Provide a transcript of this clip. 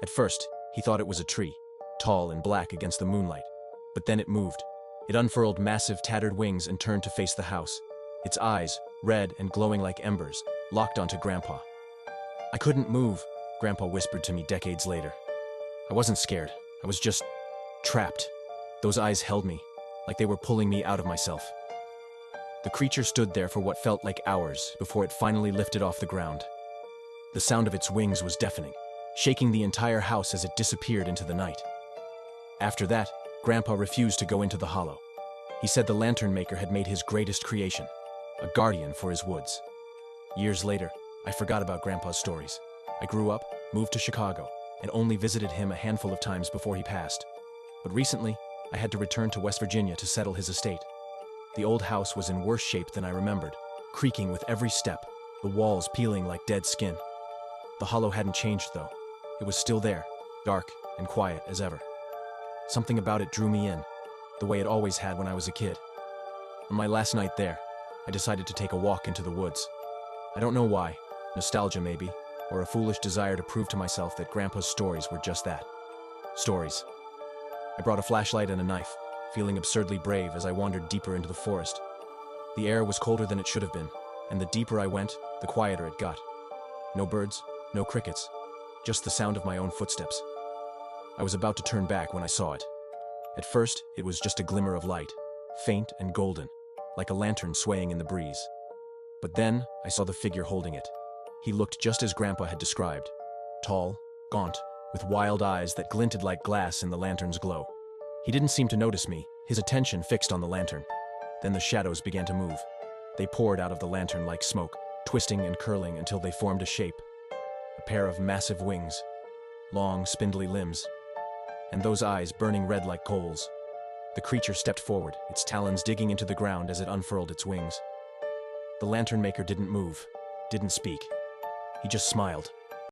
At first, he thought it was a tree, tall and black against the moonlight. But then it moved. It unfurled massive, tattered wings and turned to face the house. Its eyes, red and glowing like embers, locked onto Grandpa. "I couldn't move," Grandpa whispered to me decades later. I wasn't scared. I was just trapped. Those eyes held me, like they were pulling me out of myself. The creature stood there for what felt like hours before it finally lifted off the ground. The sound of its wings was deafening, shaking the entire house as it disappeared into the night. After that, Grandpa refused to go into the hollow. He said the lantern maker had made his greatest creation, a guardian for his woods. Years later, I forgot about Grandpa's stories. I grew up, moved to Chicago, and only visited him a handful of times before he passed. But recently, I had to return to West Virginia to settle his estate. The old house was in worse shape than I remembered, creaking with every step, the walls peeling like dead skin. The hollow hadn't changed, though. It was still there, dark and quiet as ever. Something about it drew me in, the way it always had when I was a kid. On my last night there, I decided to take a walk into the woods. I don't know why, nostalgia maybe, or a foolish desire to prove to myself that Grandpa's stories were just that. Stories. I brought a flashlight and a knife, feeling absurdly brave as I wandered deeper into the forest. The air was colder than it should have been, and the deeper I went, the quieter it got. No birds, no crickets, just the sound of my own footsteps. I was about to turn back when I saw it. At first, it was just a glimmer of light, faint and golden, like a lantern swaying in the breeze. But then, I saw the figure holding it. He looked just as Grandpa had described. Tall, gaunt, with wild eyes that glinted like glass in the lantern's glow. He didn't seem to notice me, his attention fixed on the lantern. Then the shadows began to move. They poured out of the lantern like smoke, twisting and curling until they formed a shape. A pair of massive wings, long, spindly limbs, and those eyes burning red like coals. The creature stepped forward, its talons digging into the ground as it unfurled its wings. The lantern maker didn't move, didn't speak. He just smiled,